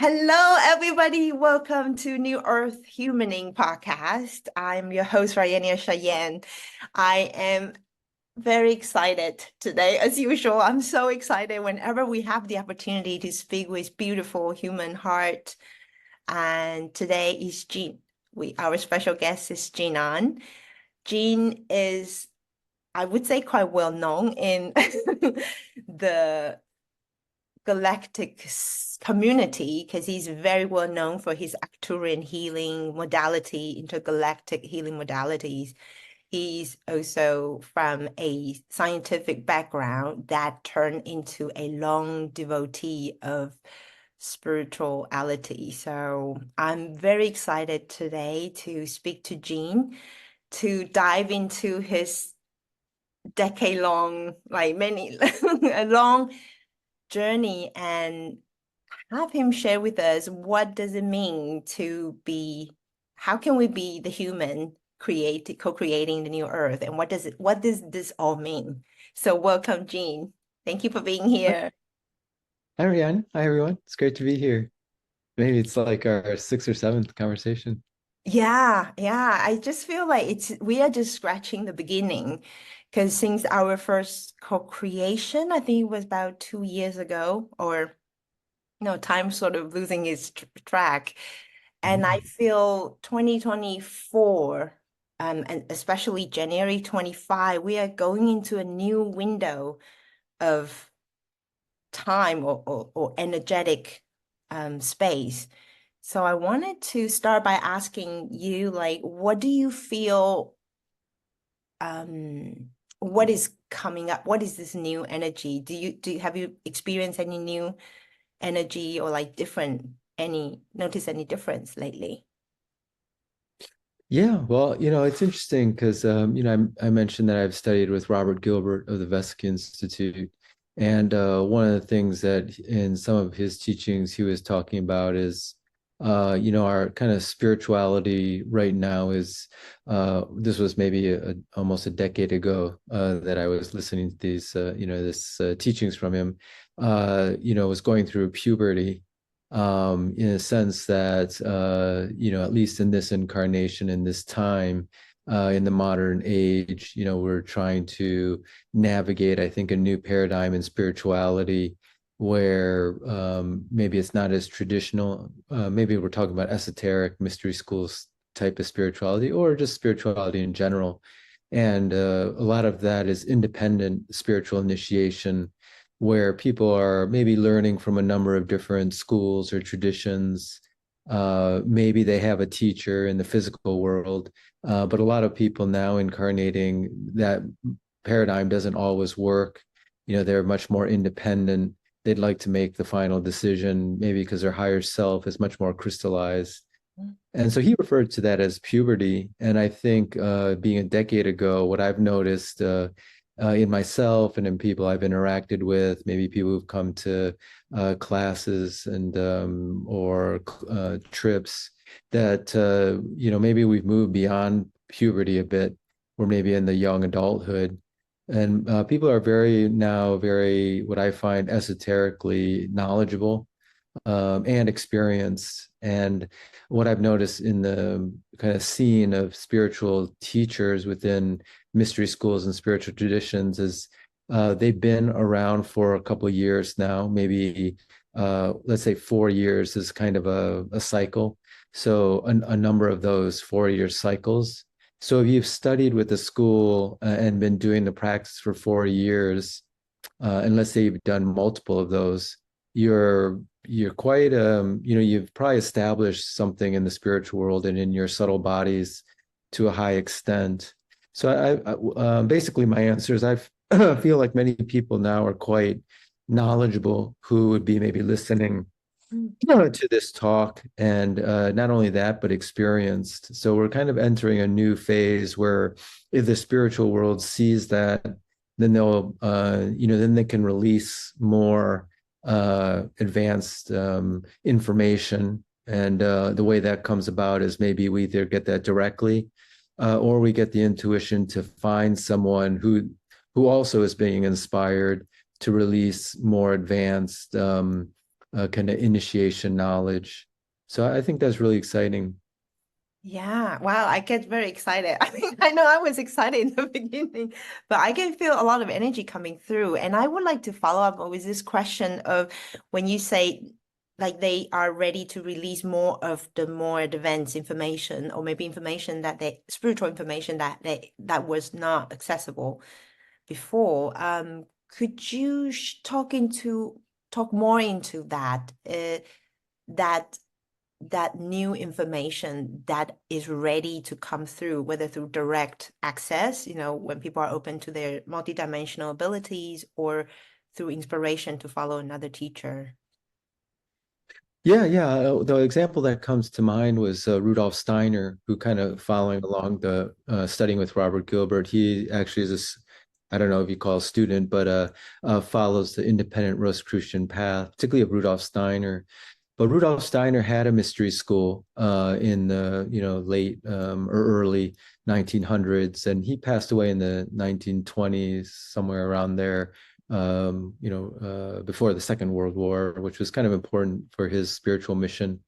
Hello, everybody. Welcome to New Earth Humaning podcast. I'm your host, Rayenia Cheyenne. I am very excited today, as usual. I'm so excited whenever we have the opportunity to speak with beautiful human heart. And today is Jean. Our special guest is Jean An. Jean is, I would say, quite well known in the Galactic community because he's very well known for his Arcturian healing modality, intergalactic healing modalities. He's also from a scientific background that turned into a long devotee of spirituality. So I'm very excited today to speak to Gene to dive into his decade-long, like many, a long journey and have him share with us what does it mean to be, how can we be the human co-creating the new earth, and what does this all mean? So welcome, Jean. Thank you for being Hi, here. Rian. Hi, everyone. It's great to be here. Maybe it's like our sixth or seventh conversation. Yeah. I just feel like we are just scratching the beginning because since our first co-creation, I think it was about 2 years ago, or no, time sort of losing its track. And I Mm. feel 2024, and especially January 25, we are going into a new window of time or energetic space. So I wanted to start by asking you, like, what do you feel, um, what is coming up? What is this new energy? Have you experienced any new energy or like notice any difference lately? Yeah, well, it's interesting because, I mentioned that I've studied with Robert Gilbert of the Vesica Institute. And one of the things that in some of his teachings he was talking about is, our kind of spirituality right now is, this was maybe almost a decade ago that I was listening to this teachings from him, was going through puberty in a sense that at least in this incarnation, in this time, in the modern age, we're trying to navigate, I think, a new paradigm in spirituality where maybe it's not as traditional. Maybe we're talking about esoteric mystery schools type of spirituality or just spirituality in general. And a lot of that is independent spiritual initiation where people are maybe learning from a number of different schools or traditions. Maybe they have a teacher in the physical world, but a lot of people now incarnating that paradigm doesn't always work. They're much more independent. They'd like to make the final decision, maybe because their higher self is much more crystallized. And so he referred to that as puberty. And I think being a decade ago, what I've noticed in myself and in people I've interacted with, maybe people who've come to classes and or trips, that maybe we've moved beyond puberty a bit. We're maybe in the young adulthood, and people are very what I find esoterically knowledgeable and experienced. And what I've noticed in the kind of scene of spiritual teachers within mystery schools and spiritual traditions is they've been around for a couple of years now, maybe let's say 4 years is kind of a cycle. So a number of those 4 year cycles. So if you've studied with the school and been doing the practice for 4 years, and let's say you've done multiple of those, you're quite you've probably established something in the spiritual world and in your subtle bodies to a high extent. So basically my answer is feel like many people now are quite knowledgeable who would be maybe listening Mm. to this talk, and not only that but experienced. So we're kind of entering a new phase where if the spiritual world sees that, then then they can release more advanced information. And the way that comes about is maybe we either get that directly, or we get the intuition to find someone who also is being inspired to release more advanced kind of initiation knowledge. So I think that's really exciting. Yeah, wow, I get very excited. I mean, I know I was excited in the beginning, but I can feel a lot of energy coming through. And I would like to follow up with this question of when you say like they are ready to release more of the more advanced information, or maybe information that they spiritual information that was not accessible before. Could you talk more into that that new information that is ready to come through, whether through direct access, when people are open to their multidimensional abilities, or through inspiration to follow another teacher? Yeah, yeah. The example that comes to mind was Rudolf Steiner, who kind of following along the studying with Robert Gilbert. He actually is this, I don't know if you call a student, but follows the independent Rosicrucian path, particularly of Rudolf Steiner. But Rudolf Steiner had a mystery school in the late or early 1900s, and he passed away in the 1920s, somewhere around there. Before the Second World War, which was kind of important for his spiritual mission.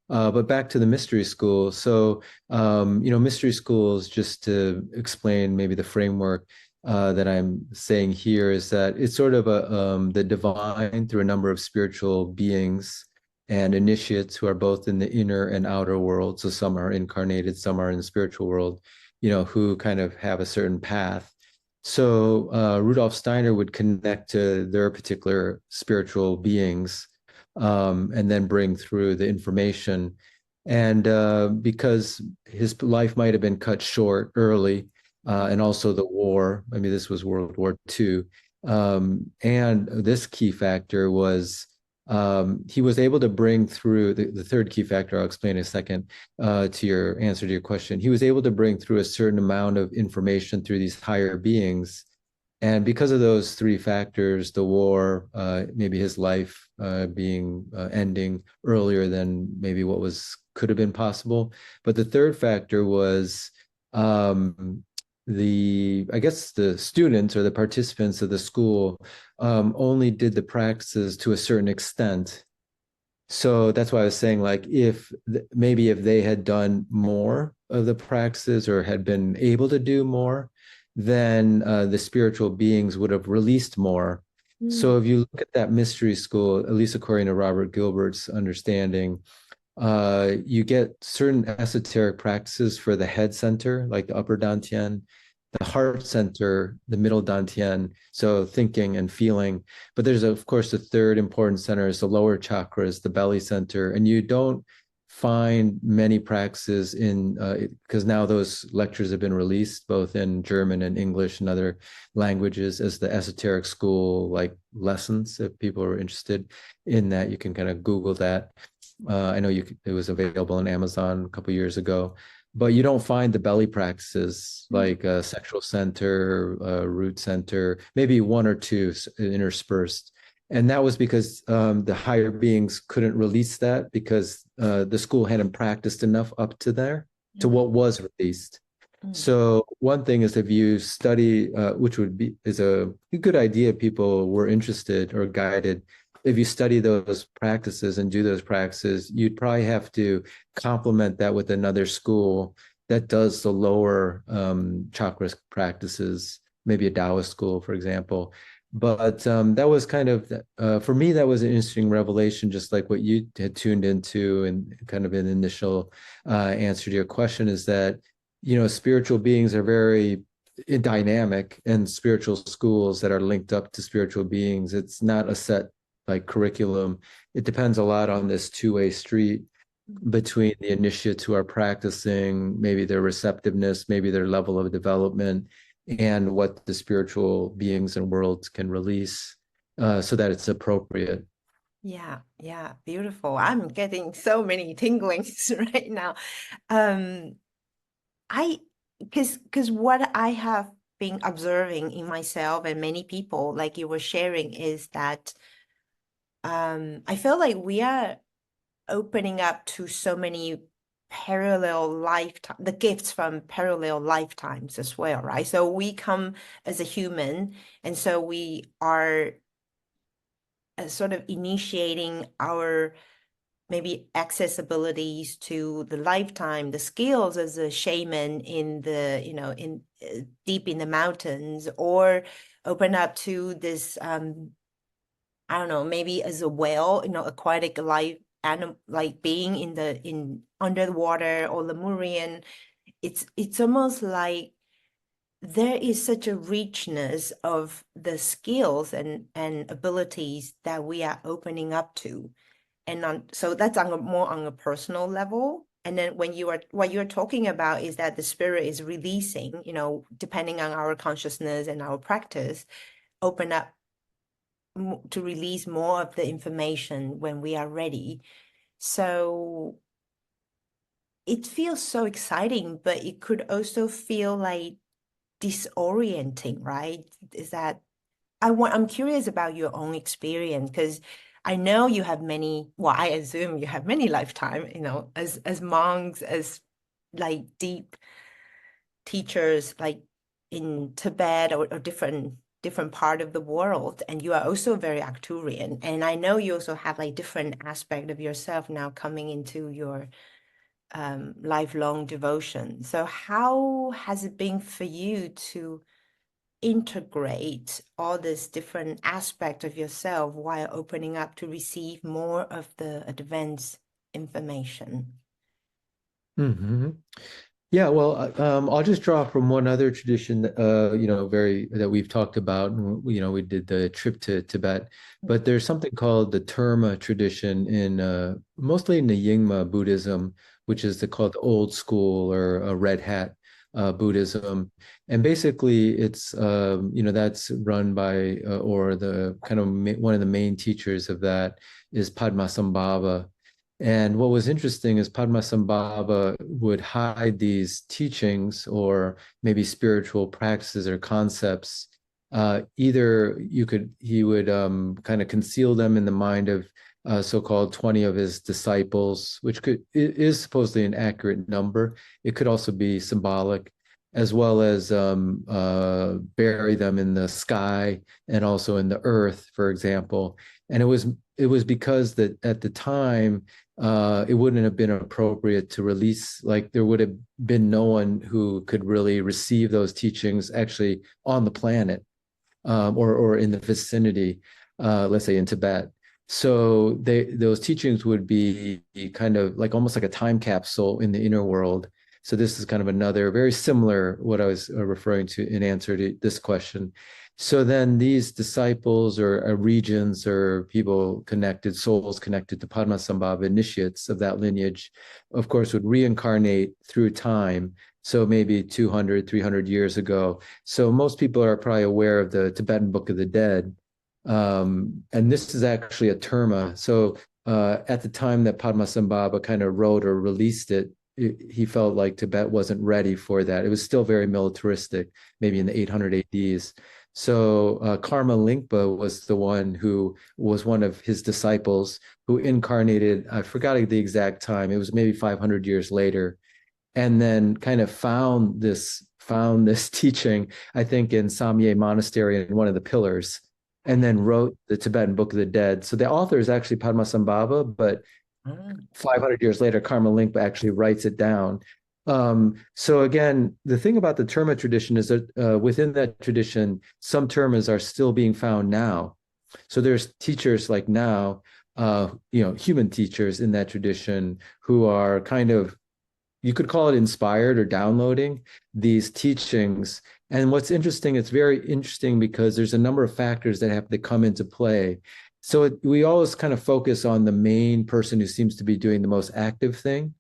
But back to the mystery school. So, mystery schools, just to explain maybe the framework that I'm saying here, is that it's sort of the divine through a number of spiritual beings and initiates who are both in the inner and outer world. So some are incarnated, some are in the spiritual world, who kind of have a certain path. So Rudolf Steiner would connect to their particular spiritual beings, and then bring through the information. And because his life might have been cut short early, and also the war, I mean, this was World War II. And this key factor was he was able to bring through the third key factor, I'll explain in a second, to your answer to your question. He was able to bring through a certain amount of information through these higher beings. And because of those three factors, the war, maybe his life being ending earlier than maybe what could have been possible. But the third factor was I guess the students or the participants of the school only did the practices to a certain extent. So that's why I was saying, like, maybe if they had done more of the practices or had been able to do more, then the spiritual beings would have released more. So if you look at that mystery school, at least according to Robert Gilbert's understanding, you get certain esoteric practices for the head center, like the upper dantian, the heart center, the middle dantian, so thinking and feeling. But there's, of course, the third important center is the lower chakras, the belly center. And you don't find many practices because now those lectures have been released both in German and English and other languages as the esoteric school, like lessons. If people are interested in that, you can kind of Google that. I know it was available on Amazon a couple years ago, but you don't find the belly practices like sexual center, root center, maybe one or two interspersed. And that was because the higher beings couldn't release that because the school hadn't practiced enough up to there to what was released. So one thing is if you study, which is a good idea if people were interested or guided, if you study those practices and do those practices, you'd probably have to complement that with another school that does the lower chakra practices, maybe a Taoist school, for example. But that was kind of, for me, that was an interesting revelation, just like what you had tuned into and kind of an initial answer to your question is that, spiritual beings are very dynamic, and spiritual schools that are linked up to spiritual beings, it's not a set like curriculum. It depends a lot on this two-way street between the initiates who are practicing, maybe their receptiveness, maybe their level of development, and what the spiritual beings and worlds can release so that it's appropriate. Yeah, yeah, beautiful. I'm getting so many tinglings right now. Um, I because what I have been observing in myself and many people, like you were sharing, is that I feel like we are opening up to so many parallel lifetime, the gifts from parallel lifetimes as well, right? So we come as a human, and so we are sort of initiating our maybe accessibilities to the lifetime, the skills as a shaman in the, in deep in the mountains, or open up to this, I don't know, maybe as a whale, aquatic life, animal, like being in under the water or Lemurian. It's almost like there is such a richness of the skills and abilities that we are opening up to. So that's more on a personal level. And then what you're talking about is that the spirit is releasing, depending on our consciousness and our practice, open up to release more of the information when we are ready. So it feels so exciting, but it could also feel like disorienting, right? Is that I'm curious about your own experience, because I know you have many, well, I assume you have many lifetime, as monks, as like deep teachers, like in Tibet or different part of the world, and you are also very Arcturian. And I know you also have like different aspect of yourself now coming into your lifelong devotion. So how has it been for you to integrate all this different aspect of yourself while opening up to receive more of the advanced information? Hmm. Yeah, well, I'll just draw from one other tradition, very that we've talked about. We did the trip to Tibet, but there's something called the Terma tradition in mostly in the Nyingma Buddhism, which is called the old school or Red Hat Buddhism, and basically it's that's run by or the kind of one of the main teachers of that is Padmasambhava. And what was interesting is Padmasambhava would hide these teachings or maybe spiritual practices or concepts. Either he would kind of conceal them in the mind of so-called 20 of his disciples, which is supposedly an accurate number. It could also be symbolic, as well as bury them in the sky and also in the earth, for example. And it was because that at the time it wouldn't have been appropriate to release, like there would have been no one who could really receive those teachings actually on the planet or in the vicinity, let's say in Tibet. So those teachings would be kind of like almost like a time capsule in the inner world. So this is kind of another very similar what I was referring to in answer to this question. So then these disciples or regions or people connected, souls connected to Padmasambhava, initiates of that lineage, of course, would reincarnate through time. So maybe 200, 300 years ago. So most people are probably aware of the Tibetan Book of the Dead. And this is actually a terma. So at the time that Padmasambhava kind of wrote or released it, he felt like Tibet wasn't ready for that. It was still very militaristic, maybe in the 800 ADs. So Karma Lingpa was the one who was one of his disciples who incarnated, I forgot the exact time, it was maybe 500 years later, and then kind of found this teaching, I think in Samye Monastery in one of the pillars, and then wrote the Tibetan Book of the Dead. So the author is actually Padmasambhava, but 500 years later, Karma Lingpa actually writes it down. So again, the thing about the Terma tradition is that within that tradition, some termas are still being found now. So there's teachers like now, human teachers in that tradition who are kind of, you could call it inspired or downloading these teachings. And what's interesting, it's very interesting because there's a number of factors that have to come into play. So we always kind of focus on the main person who seems to be doing the most active thing,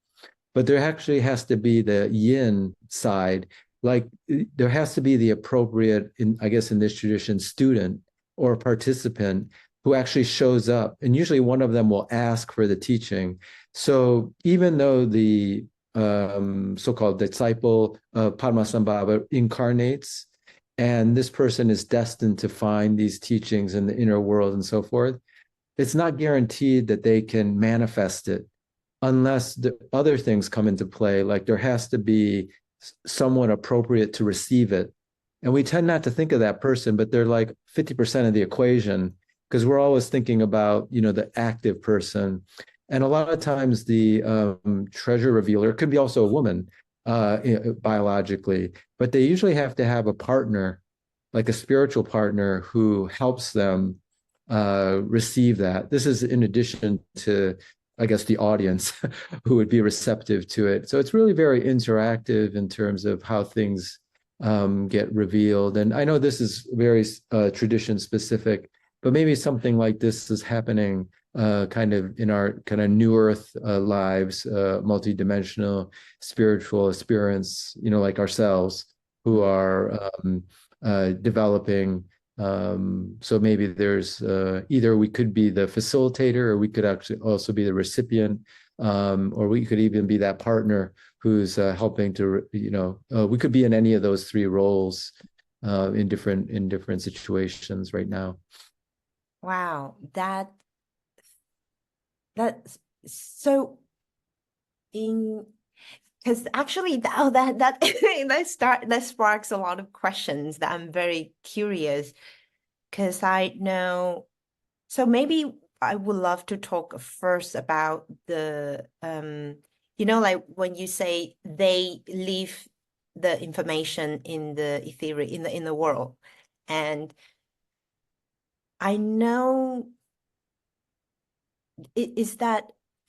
but there actually has to be the yin side. Like there has to be the appropriate, I guess in this tradition, student or participant who actually shows up. And usually one of them will ask for the teaching. So even though the so-called disciple of Padmasambhava incarnates, and this person is destined to find these teachings in the inner world and so forth, it's not guaranteed that they can manifest it unless the other things come into play, like there has to be someone appropriate to receive it. And we tend not to think of that person, but they're like 50% of the equation, because we're always thinking about, the active person. And a lot of times the treasure revealer could be also a woman biologically, but they usually have to have a partner, like a spiritual partner who helps them receive that. This is in addition to, I guess, the audience who would be receptive to it. So it's really very interactive in terms of how things get revealed. And I know this is very tradition specific, but maybe something like this is happening kind of in our kind of new earth lives, multidimensional spiritual experience, like ourselves who are developing. So maybe there's either we could be the facilitator, or we could actually also be the recipient, or we could even be that partner who's helping to, we could be in any of those three roles in different situations right now. Wow, that's so in because actually that sparks a lot of questions that I'm very curious because I know. So maybe I would love to talk first about the like when you say they leave the information in the ethereal in the world, and I know is that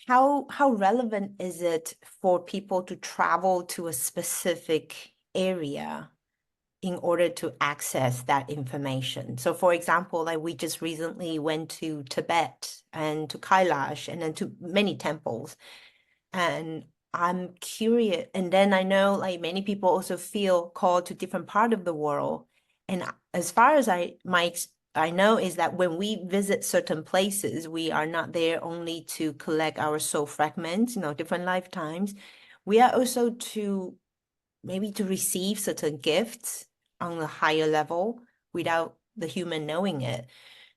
how relevant is it for people to travel to a specific area in order to access that information? So for example, like we just recently went to Tibet and to Kailash and then to many temples. And I'm curious. And then I know like many people also feel called to different part of the world. And as far as I know is that when we visit certain places, we are not there only to collect our soul fragments, different lifetimes. We are also to maybe to receive certain gifts on a higher level without the human knowing it.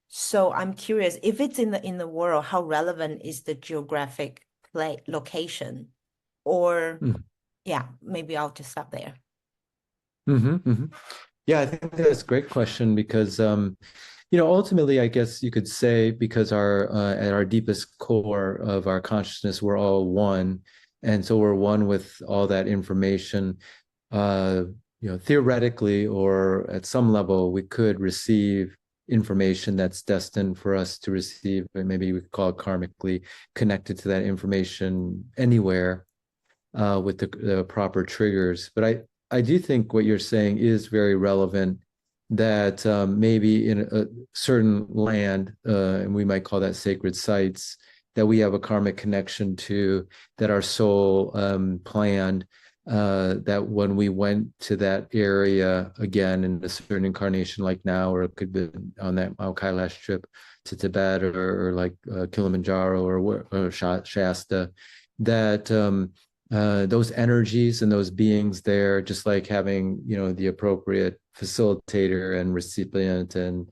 So I'm curious if it's in the world, how relevant is the geographic location? Or Mhm. yeah, maybe I'll just stop there. Mhm. Yeah, I think that's a great question because ultimately, I guess you could say because our at our deepest core of our consciousness, we're all one, and so we're one with all that information. Uh, Theoretically or at some level, we could receive information that's destined for us to receive, and maybe we could call it karmically connected to that information anywhere with the proper triggers. But I do think what you're saying is very relevant, that maybe in a certain land, and we might call that sacred sites, that we have a karmic connection to, that our soul planned, that when we went to that area again in a certain incarnation, like now, or it could be on that Mount Kailash trip to Tibet, or like Kilimanjaro, or Shasta, that those energies and those beings there, just like having, the appropriate facilitator and recipient and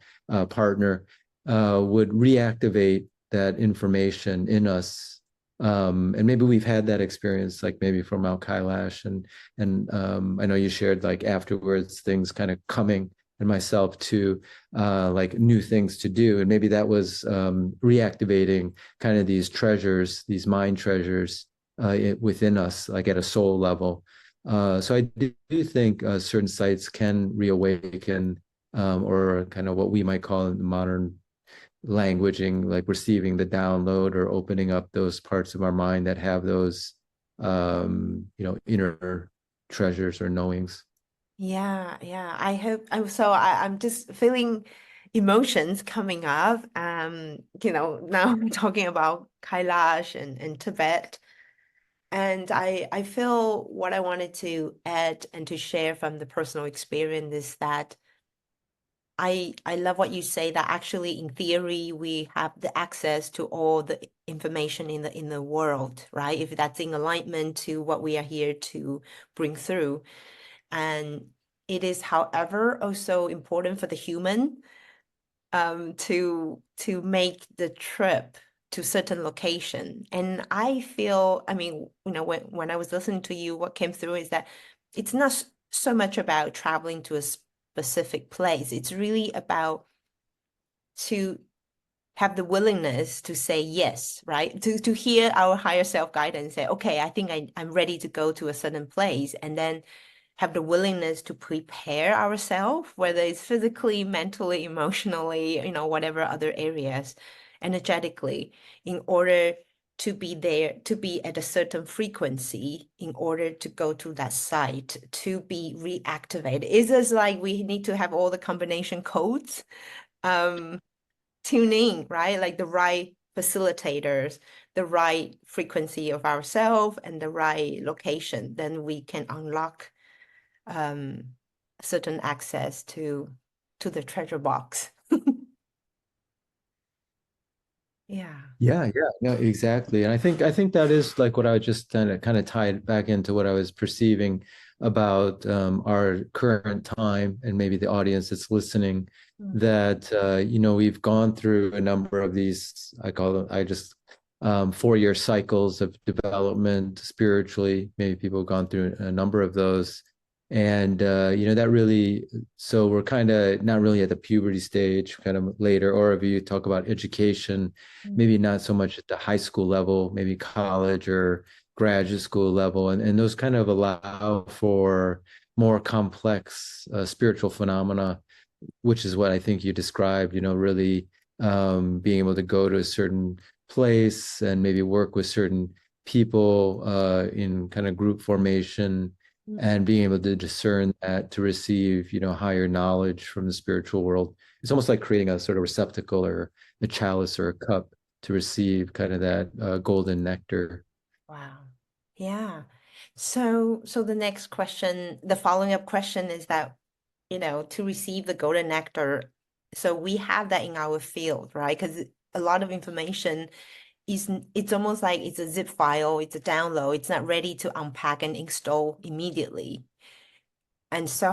partner, would reactivate that information in us. And maybe we've had that experience, like maybe from Mount Kailash, and I know you shared like afterwards things kind of coming, and myself too, like new things to do, and maybe that was reactivating kind of these treasures, these mind treasures within us, like at a soul level. So I do think certain sites can reawaken, or kind of what we might call in modern languaging, like receiving the download or opening up those parts of our mind that have those, inner treasures or knowings. Yeah, yeah. I hope I'm just feeling emotions coming up. Now I'm talking about Kailash and Tibet. And I feel what I wanted to add and to share from the personal experience is that I love what you say that actually in theory we have the access to all the information in the world, right? If that's in alignment to what we are here to bring through. And it is, however, also important for the human to make the trip to certain location. And I feel, I mean, when I was listening to you, what came through is that it's not so much about traveling to a specific place. It's really about to have the willingness to say yes, right? To hear our higher self guidance, say, okay, I think I'm ready to go to a certain place, and then have the willingness to prepare ourselves, whether it's physically, mentally, emotionally, whatever other areas, energetically, in order to be there, to be at a certain frequency in order to go to that site, to be reactivated. It's just like we need to have all the combination codes tune in, right? Like the right facilitators, the right frequency of ourselves and the right location, then we can unlock certain access to the treasure box. Yeah. Yeah, no, exactly. And I think that is like what I was just kind of tied back into what I was perceiving about our current time and maybe the audience that's listening, Mm. that we've gone through a number of these, I call them, I just 4-year cycles of development spiritually. Maybe people have gone through a number of those. And that really, so we're kind of not really at the puberty stage, kind of later, or if you talk about education, Mm. maybe not so much at the high school level, maybe college or graduate school level. And those kind of allow for more complex spiritual phenomena, which is what I think you described, really being able to go to a certain place and maybe work with certain people in kind of group formation, Mm. and being able to discern that to receive, higher knowledge from the spiritual world. It's almost like creating a sort of receptacle or a chalice or a cup to receive kind of that golden nectar. Wow. Yeah. So the next question, the following up question is that, to receive the golden nectar, so we have that in our field, right? Because a lot of information it's almost like it's a zip file, it's a download, it's not ready to unpack and install immediately. And so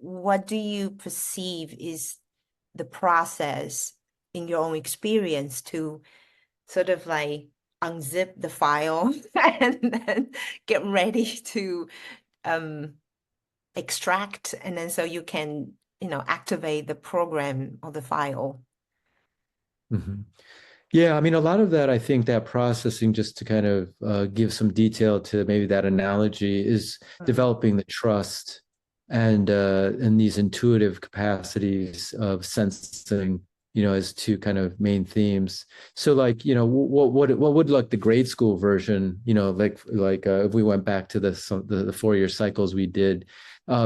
what do you perceive is the process in your own experience to sort of like unzip the file and then get ready to um, extract, and then so you can, activate the program or the file. Mhm. Yeah, I mean, a lot of that, I think that processing, just to kind of give some detail to maybe that analogy, is Mm. developing the trust and these intuitive capacities of sensing, as two kind of main themes. So, like, what would like the grade school version, like if we went back to the 4-year cycles we did,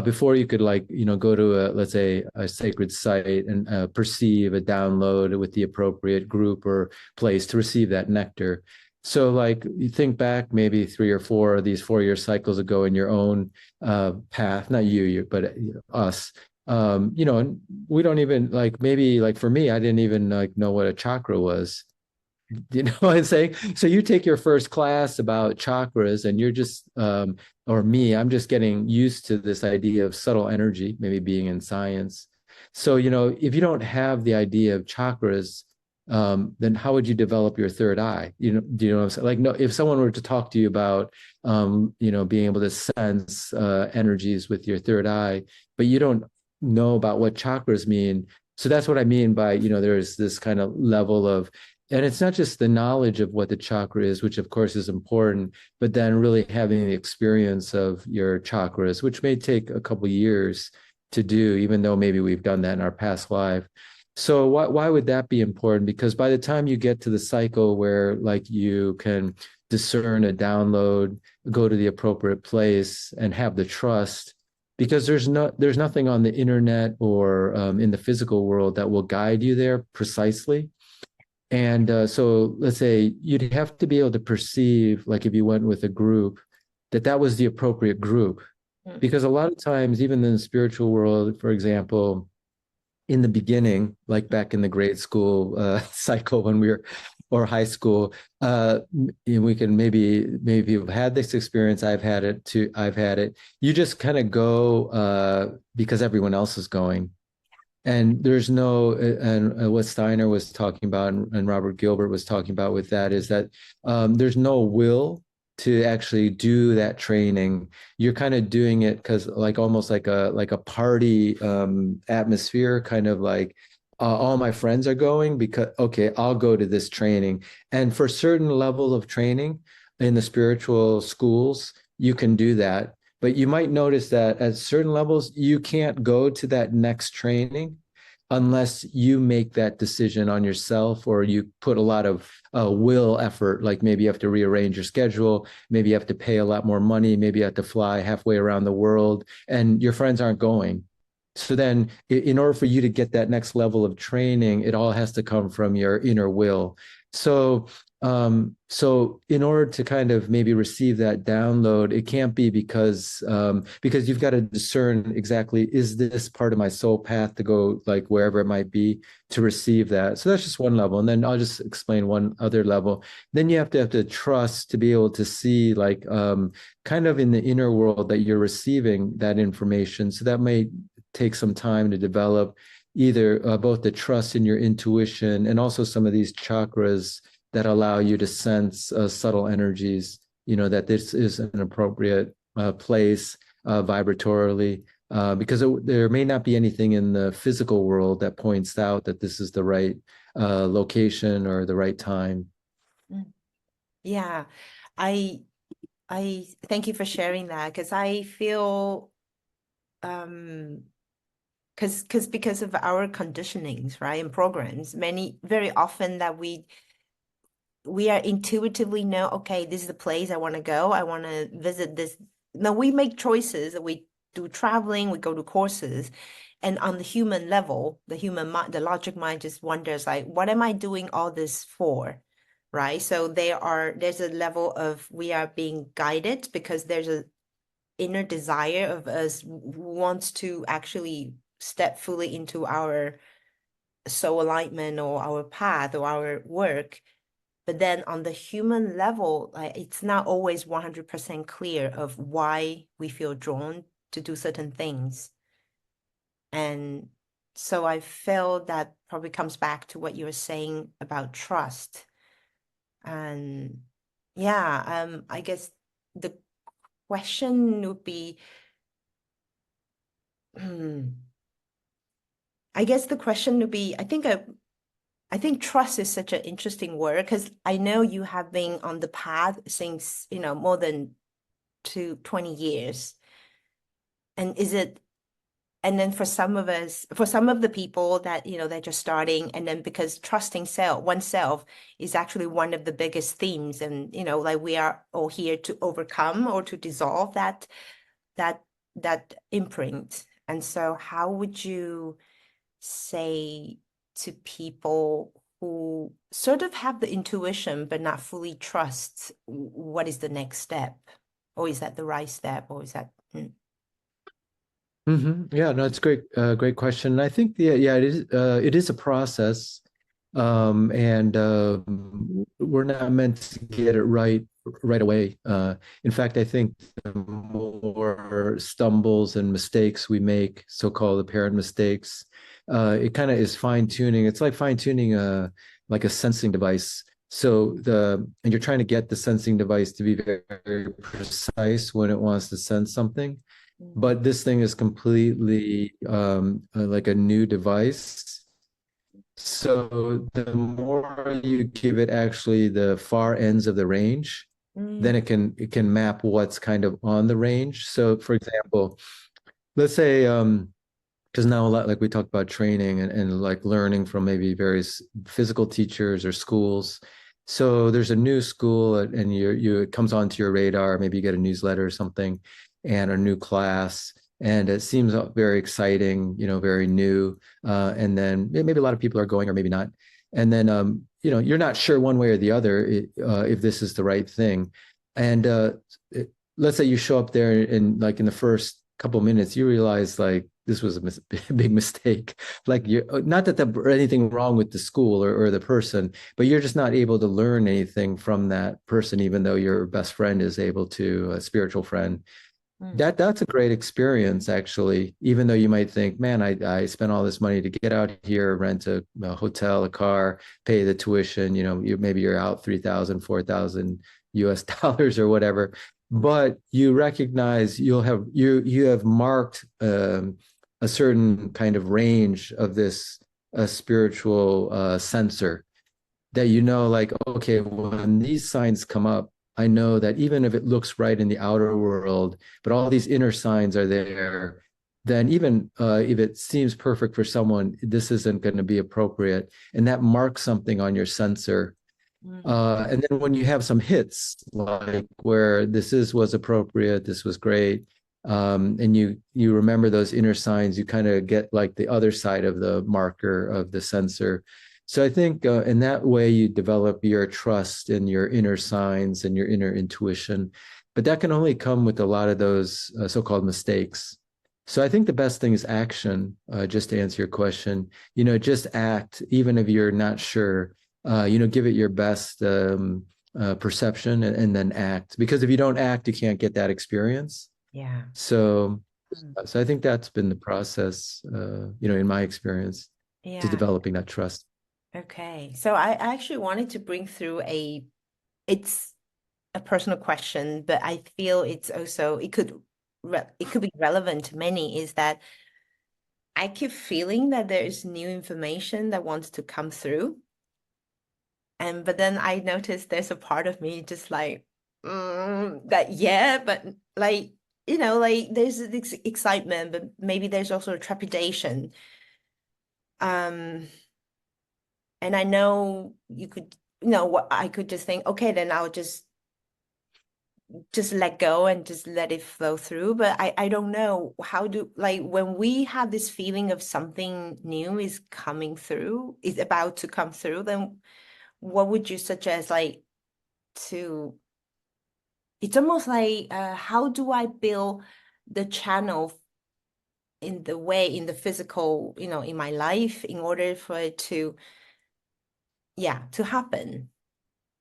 before you could like go to let's say a sacred site and perceive a download with the appropriate group or place to receive that nectar. So like you think back maybe 3 or 4 of these 4-year cycles ago in your own path, not but us. And we don't even like, maybe like for me, I didn't even like know what a chakra was. You know what I'm saying? So you take your first class about chakras and you're just or me, I'm just getting used to this idea of subtle energy, maybe being in science. So, if you don't have the idea of chakras, then how would you develop your third eye? Do you know what I'm saying? Like, no, if someone were to talk to you about being able to sense energies with your third eye, but you don't know about what chakras mean. So that's what I mean by, there's this kind of level of, and it's not just the knowledge of what the chakra is, which of course is important, but then really having the experience of your chakras, which may take a couple of years to do, even though maybe we've done that in our past life. So why would that be important? Because by the time you get to the cycle where like you can discern a download, go to the appropriate place and have the trust, because there's nothing on the internet or in the physical world that will guide you there precisely. And so let's say you'd have to be able to perceive, like if you went with a group, that that was the appropriate group. Mm. Because a lot of times, even in the spiritual world, for example, in the beginning, like back in the grade school cycle when we were, or high school, we can maybe you've had this experience. I've had it too. I've had it. You just kind of go because everyone else is going. And there's no, and what Steiner was talking about and Robert Gilbert was talking about with that is that there's no will to actually do that training. You're kind of doing it because like almost like a party atmosphere, kind of like all my friends are going because, okay, I'll go to this training. And for certain level of training in the spiritual schools, you can do that. But you might notice that at certain levels, you can't go to that next training unless you make that decision on yourself, or you put a lot of will effort. Like maybe you have to rearrange your schedule, maybe you have to pay a lot more money, maybe you have to fly halfway around the world, and your friends aren't going. So then, in order for you to get that next level of training, it all has to come from your inner will. So, so in order to kind of maybe receive that download, it can't be because you've got to discern exactly, is this part of my soul path to go like wherever it might be to receive that. So that's just one level, and then I'll just explain one other level. Then you have to trust to be able to see like kind of in the inner world that you're receiving that information. So that may take some time to develop either both the trust in your intuition and also some of these chakras that allow you to sense subtle energies, that this is an appropriate place vibratorily, because there may not be anything in the physical world that points out that this is the right location or the right time. Yeah, I I thank you for sharing that, because I feel because of our conditionings, right, and programs, very often that we are intuitively know, okay, this is the place I want to go. I want to visit this. Now we make choices. We do traveling, we go to courses. And on the human level, the human mind, the logic mind just wonders like, what am I doing all this for? Right. So there's a level of we are being guided because there's a inner desire of us who wants to actually step fully into our soul alignment or our path or our work. But then on the human level, it's not always 100% clear of why we feel drawn to do certain things. And so I feel that probably comes back to what you were saying about trust. And yeah, I guess the question would be, I guess the question would be, I think trust is such an interesting word, because I know you have been on the path since, more than 20 years. And then for some of us, for some of the people that, they're just starting, and then because trusting oneself is actually one of the biggest themes. And, like we are all here to overcome or to dissolve that, that imprint. And so how would you say to people who sort of have the intuition but not fully trust, what is the next step? Or is that the right step? Or is that Yeah, no, it's great, great question. And I think yeah, it is a process, and we're not meant to get it right away. In fact, I think the more stumbles and mistakes we make, so-called apparent mistakes, it kind of is fine tuning. It's like fine tuning like a sensing device. And you're trying to get the sensing device to be very, very precise when it wants to sense something. But this thing is completely like a new device. So the more you give it actually the far ends of the range, then it can map what's kind of on the range. So for example, let's say because now a lot like we talked about training and like learning from maybe various physical teachers or schools. So there's a new school and it comes onto your radar, maybe you get a newsletter or something, and a new class, and it seems very exciting, very new, and then maybe a lot of people are going or maybe not, and then you're not sure one way or the other if this is the right thing. And let's say you show up there and like in the first couple minutes you realize like this was a big mistake. Like you're not that there's anything wrong with the school or the person, but you're just not able to learn anything from that person, even though your best friend is able to, a spiritual friend. That's a great experience, actually, even though you might think, man, I spent all this money to get out here, rent a hotel, a car, pay the tuition, maybe you're out 3,000, 4,000 US dollars or whatever. But you recognize you have marked a certain kind of range of this a spiritual sensor that you know, like, okay, when these signs come up, I know that even if it looks right in the outer world, but all these inner signs are there, then even if it seems perfect for someone, this isn't going to be appropriate. And that marks something on your sensor. Mm. And then when you have some hits, like where was appropriate, this was great, and you remember those inner signs, you kind of get like the other side of the marker of the sensor. So I think in that way you develop your trust in your inner signs and your inner intuition, but that can only come with a lot of those so-called mistakes. So I think the best thing is action. Just to answer your question, just act, even if you're not sure. Give it your best perception and then act. Because if you don't act, you can't get that experience. Yeah. So, Mm. so I think that's been the process, in my experience, to Yeah. developing that trust. Okay. So I actually wanted to bring through it's a personal question, but I feel it's also, it could be relevant to many, is that I keep feeling that there is new information that wants to come through. But then I noticed there's a part of me just like, that, yeah, but like, like there's this excitement, but maybe there's also a trepidation. Um, and I know you could, what I could just think, okay, then I'll just let go and just let it flow through. But I don't know how like when we have this feeling of something new is coming through, is about to come through, then what would you suggest, like, to it's almost like, how do I build the channel in the physical, in my life, in order for it to, yeah, to happen?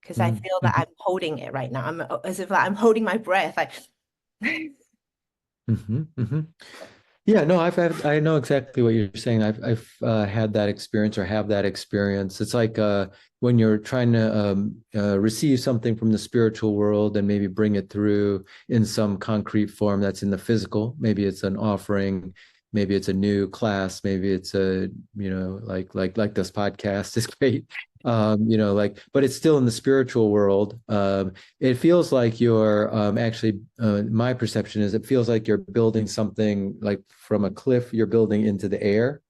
Because I feel that Mm-hmm. I'm holding it right now. I'm as if like I'm holding my breath. Like, Mm-hmm. Mm-hmm. Yeah, no, I know exactly what you're saying. I've had that experience or have that experience. It's like when you're trying to receive something from the spiritual world and maybe bring it through in some concrete form that's in the physical. Maybe it's an offering, maybe it's a new class, maybe it's like this podcast is great. But it's still in the spiritual world. It feels like you're actually, my perception is it feels like you're building something like from a cliff, you're building into the air.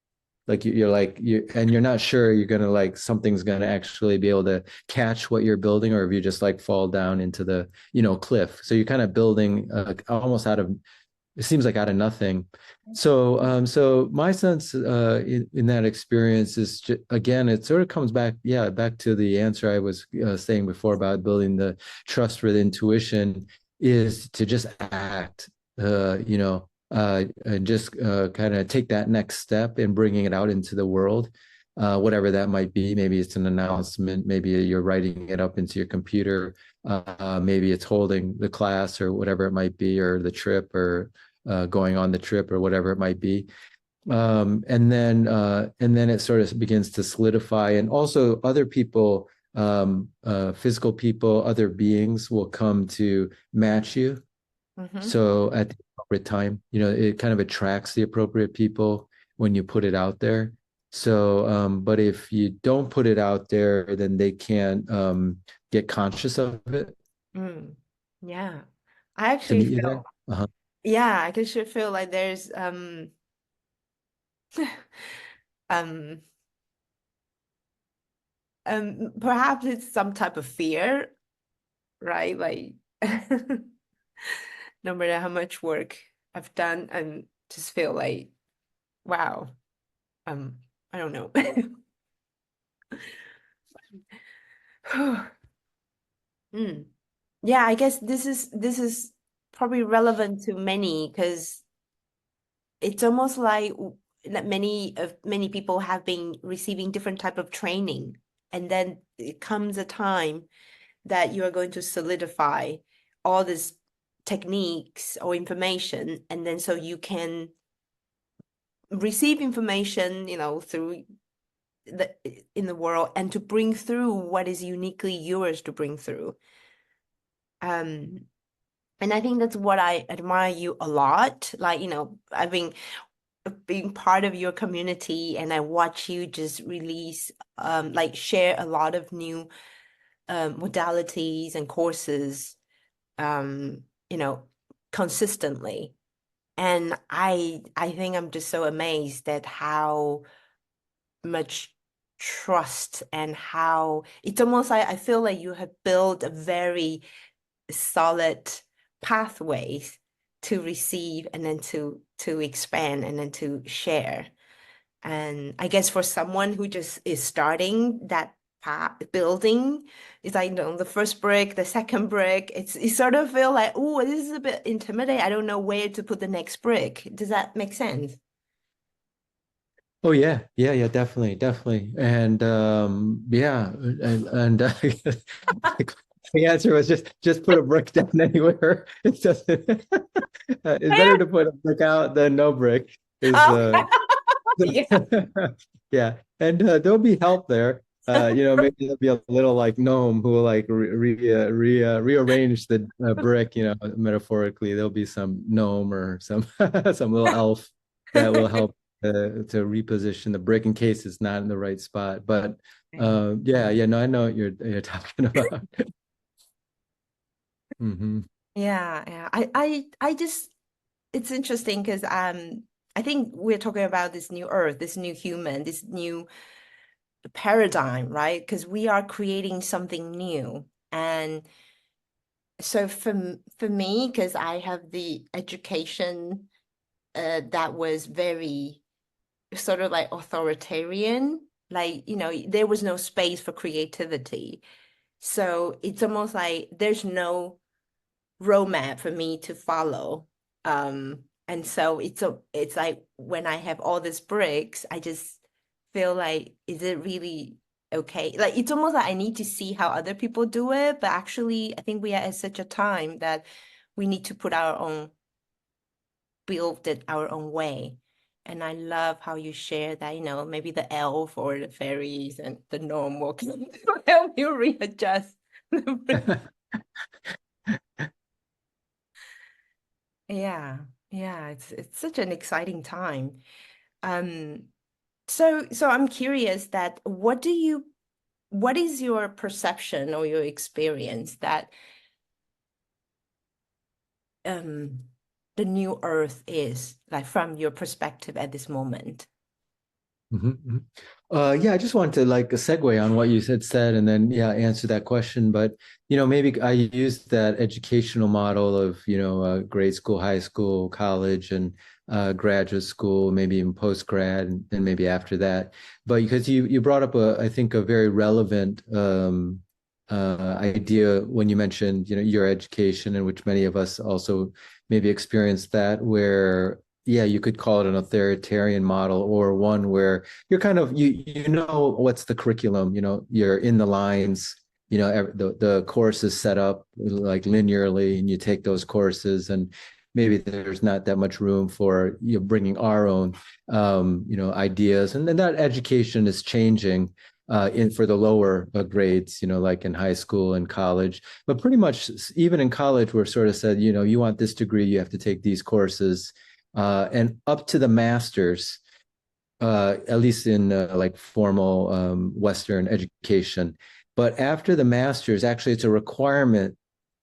Like and you're not sure you're gonna like something's gonna actually be able to catch what you're building, or if you just like fall down into the cliff. So you're kind of building almost out of, it seems like out of nothing. So my sense in that experience is again, it sort of comes back, yeah, back to the answer I was saying before about building the trust with intuition, is to just act, and just kind of take that next step in bringing it out into the world, whatever that might be. Maybe it's an announcement, maybe you're writing it up into your computer, maybe it's holding the class or whatever it might be, or the trip, or going on the trip, or whatever it might be. And then it sort of begins to solidify, and also other people, physical people, other beings will come to match you. mhm. So at the appropriate time, it kind of attracts the appropriate people when you put it out there. So, but if you don't put it out there, then they can't get conscious of it. Mm. Yeah. I To actually meet you there. feel, Uh-huh. yeah, I actually feel like there's um perhaps it's some type of fear, right? Like, no matter how much work I've done, and just feel like, wow, I don't know. Hmm. Yeah, I guess this is probably relevant to many, because it's almost like that many people have been receiving different type of training, and then it comes a time that you are going to solidify all these techniques or information, and then so you can receive information, through the in the world, and to bring through what is uniquely yours to bring through. And I think that's what I admire you a lot. Like, I've been being part of your community, and I watch you just release, like share a lot of new modalities and courses, um, you know, consistently. And I think I'm just so amazed at how much trust and how it's almost like I feel like you have built a very solid pathways to receive and then to expand and then to share. And I guess for someone who just is starting that path building, it's like, the first brick, the second brick, it sort of feel like, oh, this is a bit intimidating. I don't know where to put the next brick. Does that make sense? Oh yeah, yeah, yeah, definitely, definitely. And yeah, and the answer was just put a brick down anywhere. It doesn't it's better to put a brick out than no brick is Oh, yeah. yeah. And there'll be help there. Maybe there'll be a little like gnome who will like rearrange the brick, metaphorically. There'll be some gnome or some some little elf that will help to reposition the brick in case it's not in the right spot. But yeah, yeah, no, I know what you're talking about. Hmm. Yeah, yeah. I just it's interesting because I think we're talking about this new earth, this new human, this new paradigm, right? Because we are creating something new. And so for me, because I have the education that was very sort of like authoritarian, like, there was no space for creativity. So it's almost like there's no roadmap for me to follow. And so it's like when I have all these bricks, I just feel like, is it really okay? Like it's almost like I need to see how other people do it, but actually I think we are at such a time that we need to put our own, build it our own way. And I love how you share that, maybe the elf or the fairies and the normal can help you readjust. Yeah, yeah, it's such an exciting time. Um, so I'm curious that what is your perception or your experience that um the new Earth is like from your perspective at this moment? Hmm. Yeah, I just wanted to like a segue on what you said, and then yeah, answer that question. But maybe I used that educational model of grade school, high school, college, and graduate school, maybe even post grad, and maybe after that. But because you brought up I think a very relevant idea when you mentioned your education, in which many of us also maybe experienced that, where yeah, you could call it an authoritarian model or one where you're kind of you know what's the curriculum, you're in the lines, the course is set up like linearly and you take those courses and maybe there's not that much room for bringing our own ideas, and then that education is changing in for the lower grades, like in high school and college. But pretty much even in college, we're sort of said, you want this degree, you have to take these courses, and up to the master's, at least in like formal Western education. But after the master's, actually, it's a requirement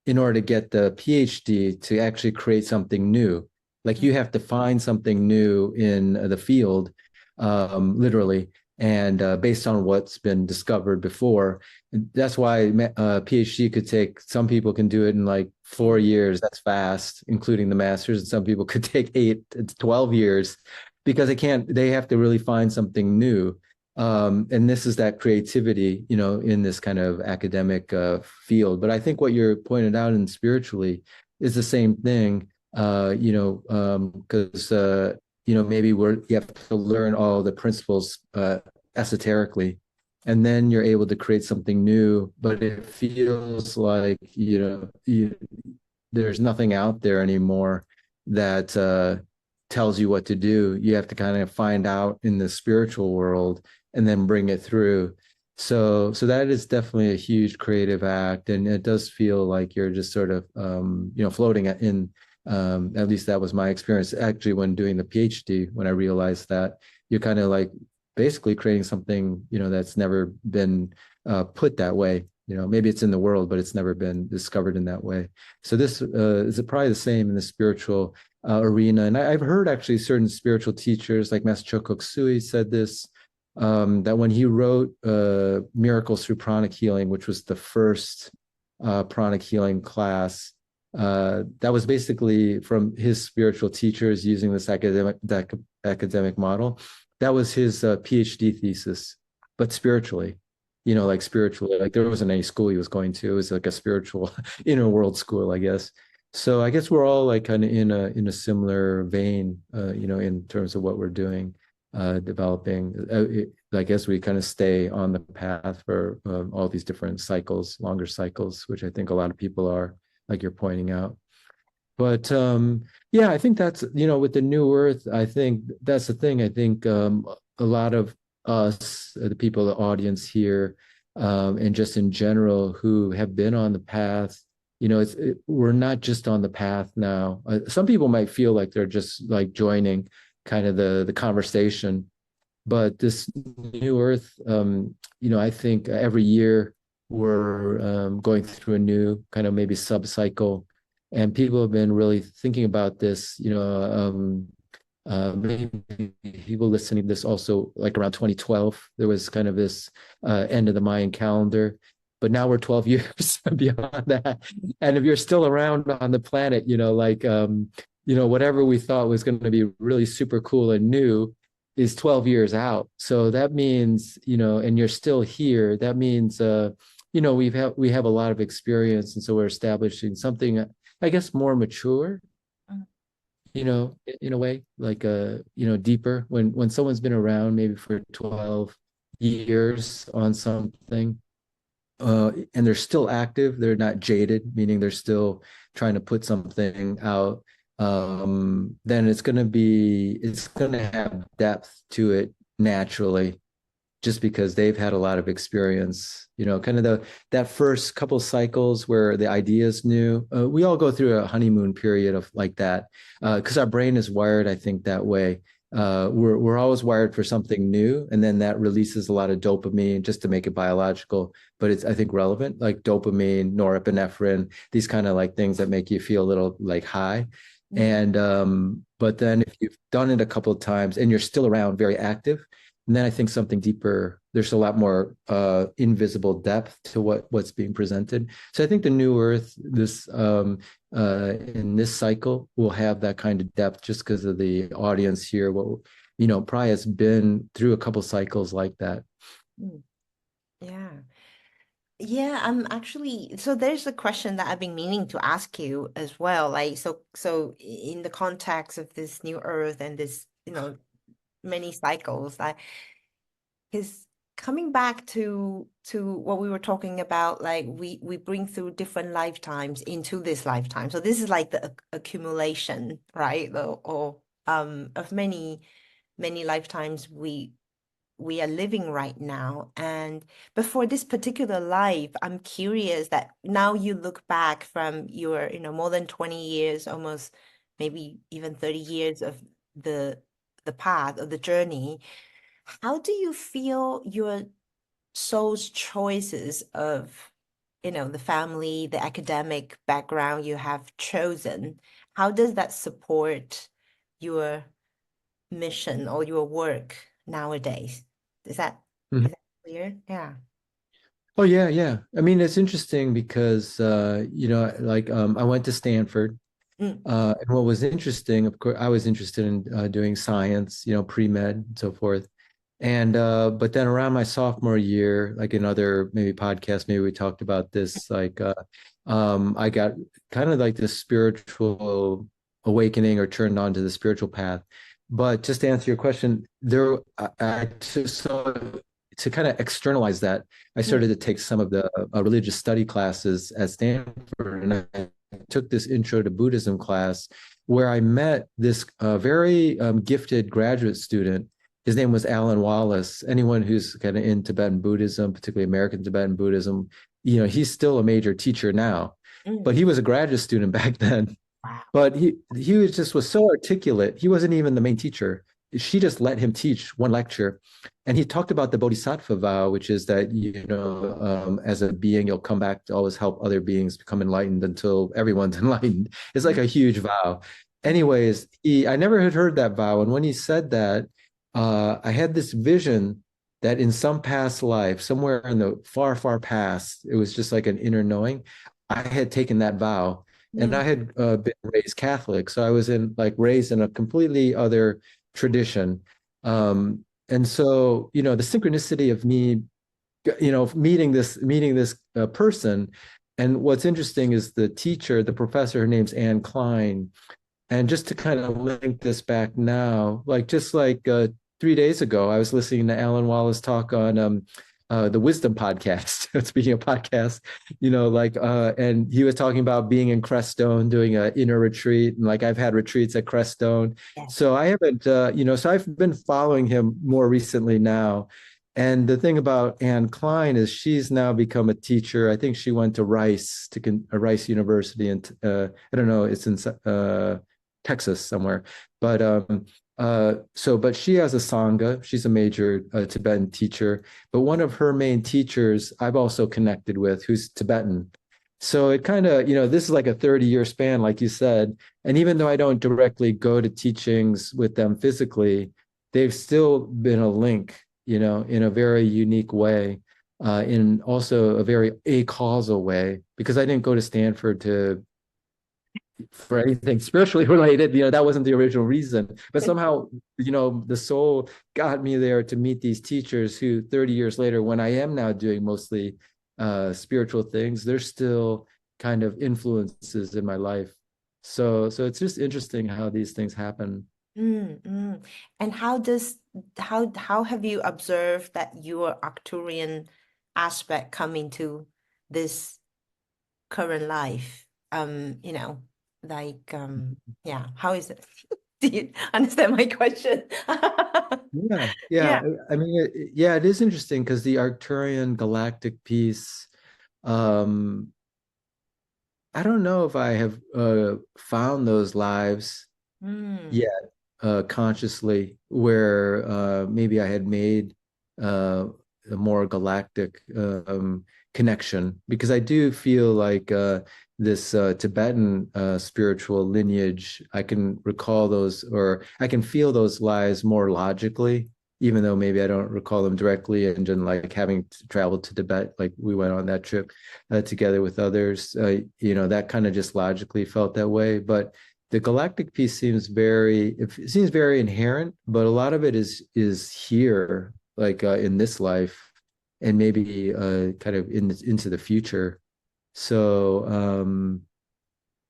in order to get the PhD to actually create something new. Like you have to find something new in the field, literally, and based on what's been discovered before. That's why PhD could take, some people can do it in like 4 years. That's fast, including the master's. And some people could take 8 to 12 years because they have to really find something new. And this is that creativity, in this kind of academic field. But I think what you're pointed out in spiritually is the same thing, because maybe you have to learn all the principles esoterically, and then you're able to create something new. But it feels like there's nothing out there anymore that tells you what to do. You have to kind of find out in the spiritual world and then bring it through. So that is definitely a huge creative act, and it does feel like you're just sort of floating in At least that was my experience. Actually, when doing the PhD, when I realized that you're kind of like basically creating something, that's never been put that way. Maybe it's in the world, but it's never been discovered in that way. So this is probably the same in the spiritual arena. And I've heard actually certain spiritual teachers like Master Choco Sui said this, that when he wrote Miracles Through Pranic Healing, which was the first pranic healing class, that was basically from his spiritual teachers using this academic model. That was his PhD thesis, but spiritually, like spiritually, like there wasn't any school he was going to. It was like a spiritual inner world school, I guess. So I guess we're all like kind of in a similar vein, in terms of what we're doing, developing. I guess we kind of stay on the path for all these different cycles, longer cycles, which I think a lot of people are, like you're pointing out. But yeah, I think that's, with the new earth, I think that's the thing. I think a lot of us, the people, the audience here, and just in general who have been on the path, we're not just on the path now. Some people might feel like they're just like joining kind of the conversation, but this new earth, I think every year we're going through a new kind of maybe sub-cycle, and people have been really thinking about this, maybe people listening to this also, like around 2012, there was kind of this end of the Mayan calendar, but now we're 12 years beyond that. And if you're still around on the planet, whatever we thought was going to be really super cool and new is 12 years out. So that means, and you're still here, that means, we have a lot of experience. And so we're establishing something, I guess, more mature, in a way, like, deeper when someone's been around maybe for 12 years on something, and they're still active, they're not jaded, meaning they're still trying to put something out, then it's going to have depth to it naturally, just because they've had a lot of experience, kind of that first couple cycles where the idea is new. We all go through a honeymoon period of like that, because our brain is wired, I think, that way. We're always wired for something new, and then that releases a lot of dopamine just to make it biological, but it's, I think, relevant, like dopamine, norepinephrine, these kind of like things that make you feel a little like high. And but then if you've done it a couple of times and you're still around, very active, and then I think something deeper, there's a lot more invisible depth to what's being presented. So I think the new earth, this in this cycle, will have that kind of depth just because of the audience here. Probably has been through a couple cycles like that. Yeah. Yeah, I'm actually, so there's a question that I've been meaning to ask you as well. Like, so in the context of this new earth and this, many cycles, because coming back to what we were talking about, like we bring through different lifetimes into this lifetime. So this is like the accumulation, right? Or of many lifetimes we are living right now. But for this particular life, I'm curious that now you look back from your, more than 20 years, almost maybe even 30 years of the path of the journey. How do you feel your soul's choices of, the family, the academic background you have chosen? How does that support your mission or your work nowadays? Is that Mhm. is that clear? Yeah. Oh yeah, yeah. I mean, it's interesting because like I went to Stanford. Mm, And what was interesting, of course, I was interested in doing science, pre-med and so forth. And but then around my sophomore year, like in other maybe podcasts, maybe we talked about this, like I got kind of like this spiritual awakening or turned on to the spiritual path. But just to answer your question, to kind of externalize that, I mm, started to take some of the religious study classes at Stanford, and I took this intro to Buddhism class where I met this very gifted graduate student. His name was Alan Wallace. Anyone who's kind of in Tibetan Buddhism, particularly American Tibetan Buddhism, he's still a major teacher now, but mm, he was a graduate student back then. Wow. But he was so articulate. He wasn't even the main teacher. She just let him teach one lecture, and he talked about the bodhisattva vow, which is that as a being, you'll come back to always help other beings become enlightened until everyone's enlightened. It's like a huge vow. Anyways, I never had heard that vow, and when he said that, I had this vision that in some past life, somewhere in the far, far past, it was just like an inner knowing. I had taken that vow, and I Mm, had been raised Catholic, so I was raised in a completely other tradition. And so, the synchronicity of me, meeting this person. And what's interesting is the teacher, the professor, her name's Anne Klein. And just to kind of link this back now, just 3 days ago, I was listening to Alan Wallace talk on the Wisdom podcast. Speaking of podcasts, and he was talking about being in Crestone, doing an inner retreat, and I've had retreats at Crestone. yes. So I haven't, so I've been following him more recently now. And the thing about Anne Klein is she's now become a teacher. I think she went to Rice University, and I don't know, it's in Texas somewhere. But but she has a Sangha. She's a major Tibetan teacher. But one of her main teachers I've also connected with, who's Tibetan. So it kind of, this is like a 30-year span, like you said. And even though I don't directly go to teachings with them physically, they've still been a link, in a very unique way, in also a very acausal way, because I didn't go to Stanford for anything spiritually related. That wasn't the original reason, but somehow, the soul got me there to meet these teachers who 30 years later, when I am now doing mostly spiritual things, they're still kind of influences in my life. So it's just interesting how these things happen. Mm, mm. And how have you observed that your Arcturian aspect come into this current life? Like yeah, how is it? Do you understand my question? Yeah, Yeah. yeah. I mean, yeah, it is interesting because the Arcturian galactic piece, um, I don't know if I have found those lives Mm, yet consciously, where maybe I had made uh, a more galactic connection, because I do feel like this Tibetan spiritual lineage, I can recall those, or I can feel those lives more logically, even though maybe I don't recall them directly. And then, having traveled to Tibet, like we went on that trip together with others, that kind of just logically felt that way. But the galactic piece seems very inherent, but a lot of it is here, in this life, and maybe kind of into the future. So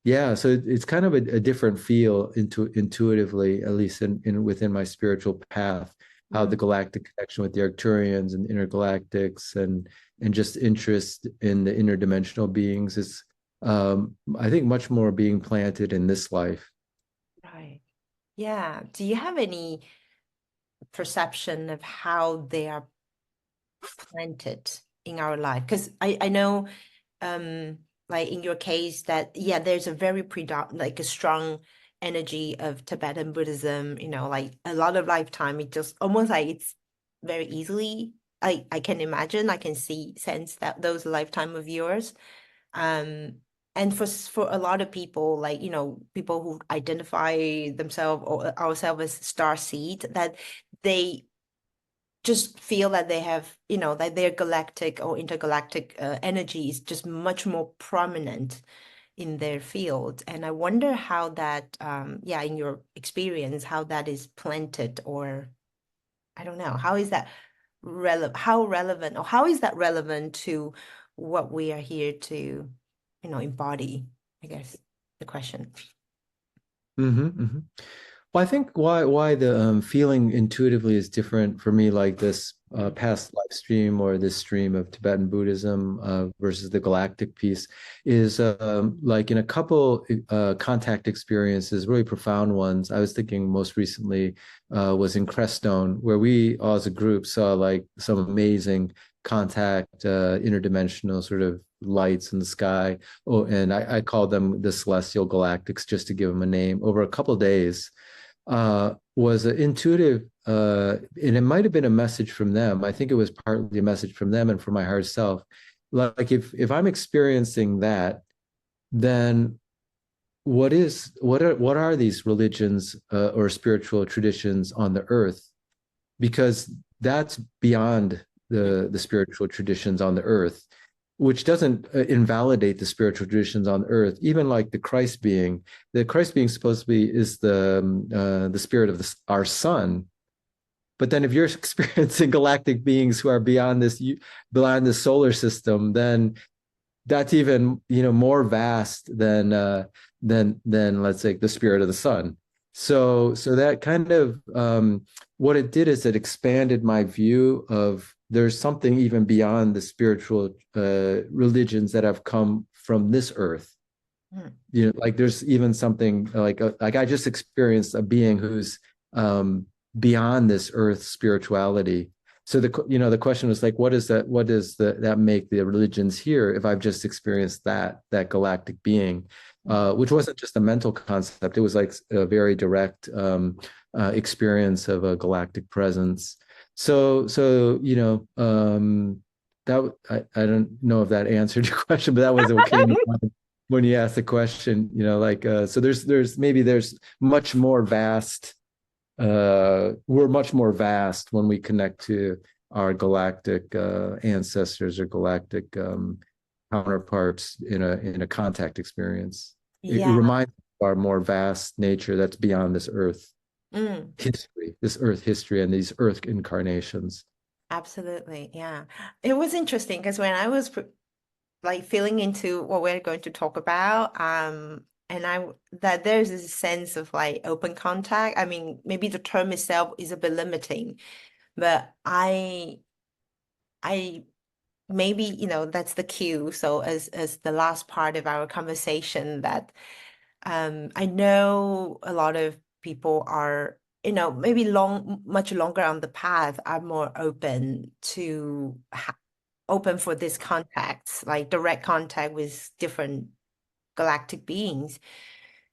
yeah, so it's kind of a different feel intuitively, at least in within my spiritual path, how the mm, galactic connection with the Arcturians and intergalactics, and just interest in the interdimensional beings is, I think, much more being planted in this life. right. Yeah. Do you have any perception of how they are planted in our life? Because I know like in your case that yeah, there's a very predominant like a strong energy of Tibetan Buddhism, like a lot of lifetime, it just almost like it's very easily I can imagine, I can see sense that those lifetime of yours. Um and for a lot of people, like people who identify themselves or ourselves as star seed, that they just feel that they have, that their galactic or intergalactic energy is just much more prominent in their field. And I wonder how that, yeah, in your experience, how that is planted, or I don't know, how is that relevant, or how is that relevant to what we are here to, embody, I guess, the question. Mm-hmm. Well, I think why the feeling intuitively is different for me, like this past live stream or this stream of Tibetan Buddhism versus the galactic piece, is like in a couple contact experiences, really profound ones. I was thinking most recently was in Crestone, where we all as a group saw like some amazing contact, interdimensional sort of lights in the sky. Oh, and I call them the celestial galactics just to give them a name. Over a couple of days, was an intuitive, and it might have been a message from them. I think it was partly a message from them and from my higher self. Like if I'm experiencing that, then what are these religions or spiritual traditions on the earth? Because that's beyond the spiritual traditions on the earth, which doesn't invalidate the spiritual traditions on earth. Even like the Christ being supposed to be is the spirit of our sun. But then if you're experiencing galactic beings who are beyond the solar system, then that's even more vast than let's say the spirit of the sun. So that kind of what it did is it expanded my view of there's something even beyond the spiritual religions that have come from this earth. Like there's even something like I just experienced a being who's beyond this earth spirituality. So the question was like, what does that make the religions here if I've just experienced that galactic being, which wasn't just a mental concept. It was like a very direct experience of a galactic presence. So that I don't know if that answered your question, but that was okay when you asked the question. So there's much more vast. We're much more vast when we connect to our galactic ancestors or galactic counterparts in a contact experience. It Yeah. reminds us of our more vast nature that's beyond this earth history and these earth incarnations. Absolutely. Yeah. It was interesting because when I was like feeling into what we're going to talk about, and that there's this sense of like open contact. I mean, maybe the term itself is a bit limiting, but I maybe, that's the cue. So as the last part of our conversation that I know a lot of people are, maybe much longer on the path are more open for this contacts, like direct contact with different galactic beings.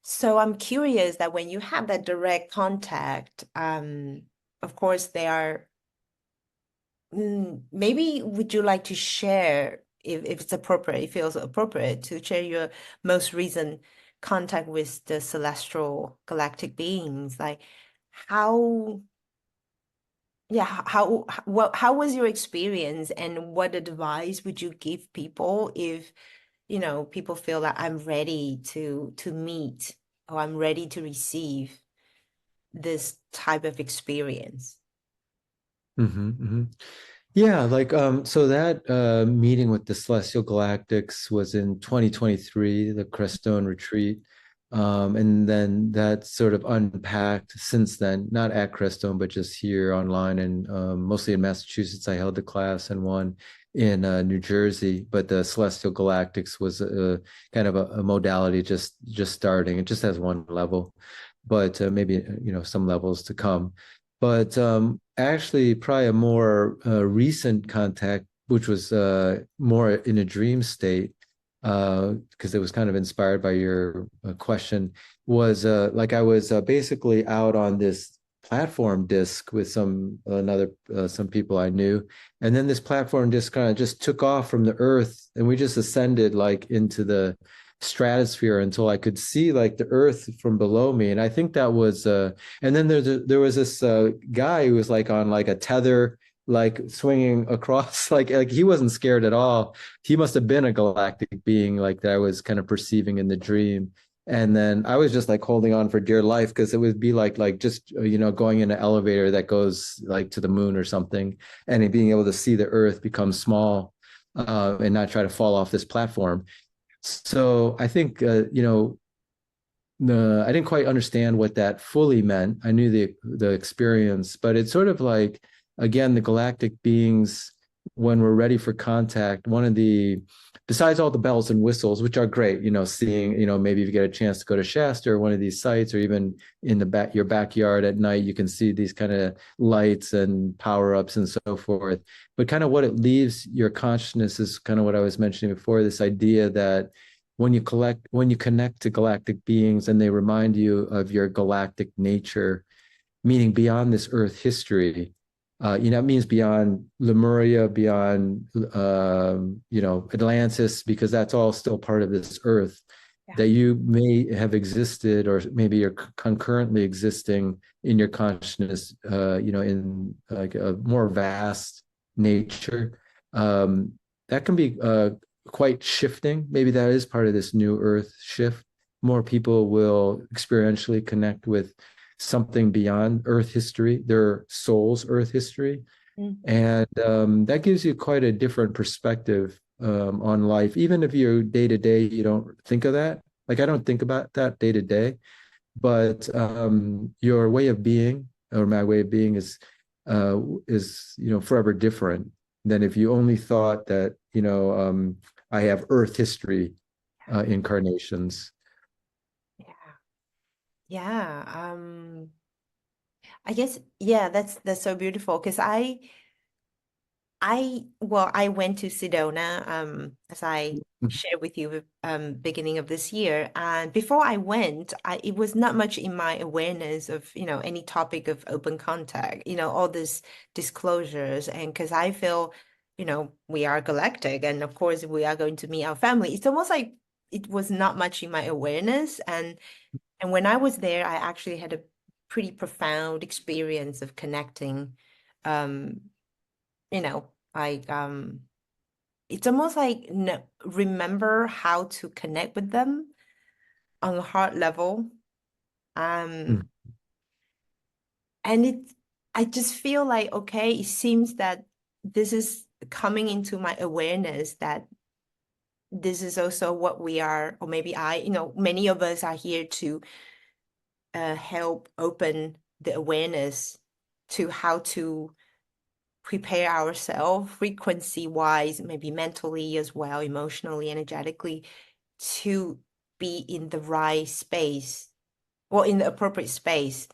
So I'm curious that when you have that direct contact, of course they are, maybe would you like to share if it's appropriate, it feels appropriate to share your most recent contact with the celestial galactic beings, like how, yeah, how was your experience and what advice would you give people if, people feel that I'm ready to meet or I'm ready to receive this type of experience? Mm-hmm. Yeah, like so that meeting with the Celestial Galactics was in 2023, the Crestone retreat. And then that sort of unpacked since then, not at Crestone, but just here online and mostly in Massachusetts. I held the class and one in New Jersey, but the Celestial Galactics was kind of a modality just starting. It just has one level, but maybe some levels to come. But actually, probably a more recent contact, which was more in a dream state, because it was kind of inspired by your question, was like I was basically out on this platform disc with some people I knew, and then this platform disc kind of just took off from the earth, and we just ascended like into the stratosphere until I could see like the earth from below me. And I think that was and then there was this guy who was like on like a tether, like swinging across like he wasn't scared at all. He must have been a galactic being like that I was kind of perceiving in the dream. And then I was just like holding on for dear life because it would be like just going in an elevator that goes like to the moon or something, and being able to see the earth become small and not try to fall off this platform. So I think I didn't quite understand what that fully meant. I knew the experience, but it's sort of like, again, the galactic beings, when we're ready for contact, one of the besides all the bells and whistles, which are great, seeing, maybe if you get a chance to go to Shasta or one of these sites, or even in your backyard at night, you can see these kind of lights and power ups and so forth. But kind of what it leaves your consciousness is kind of what I was mentioning before, this idea that when you connect to galactic beings and they remind you of your galactic nature, meaning beyond this Earth history, it means beyond Lemuria, beyond Atlantis, because that's all still part of this Earth. Yeah. That you may have existed, or maybe you're concurrently existing in your consciousness, in like a more vast nature. That can be quite shifting. Maybe that is part of this new Earth shift. More people will experientially connect with something beyond Earth history, their soul's Earth history. And that gives you quite a different perspective on life. Even if you're day to day, you don't think of that. Like I don't think about that day to day, but your way of being, or my way of being, is forever different than if you only thought that I have Earth history incarnations. Yeah. Yeah. I guess, yeah, that's so beautiful because I went to Sedona, as I shared with you, beginning of this year. And before I went, it was not much in my awareness of, any topic of open contact, all these disclosures. And because I feel, we are galactic, and of course we are going to meet our family. It's almost like it was not much in my awareness. And when I was there, I actually had a pretty profound experience of connecting. Um, like it's almost like no, remember how to connect with them on a heart level. Um, Mm. and I just feel like, okay, it seems that this is coming into my awareness that this is also what we are, or maybe many of us are here to help open the awareness to how to prepare ourselves frequency wise, maybe mentally as well, emotionally, energetically, to be in the right space or in the appropriate space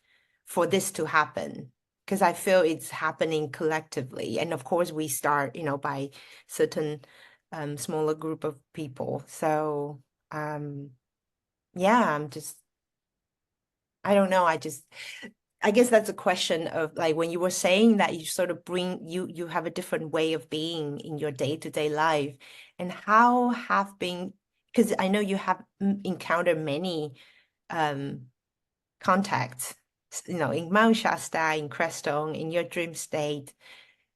for this to happen. Because I feel it's happening collectively. And of course, we start, by certain smaller group of people. So, yeah, I don't know. I guess that's a question of like when you were saying that you sort of you have a different way of being in your day-to-day life, and how have been, because I know you have encountered many um contacts, in Mount Shasta, in Crestone, in your dream state,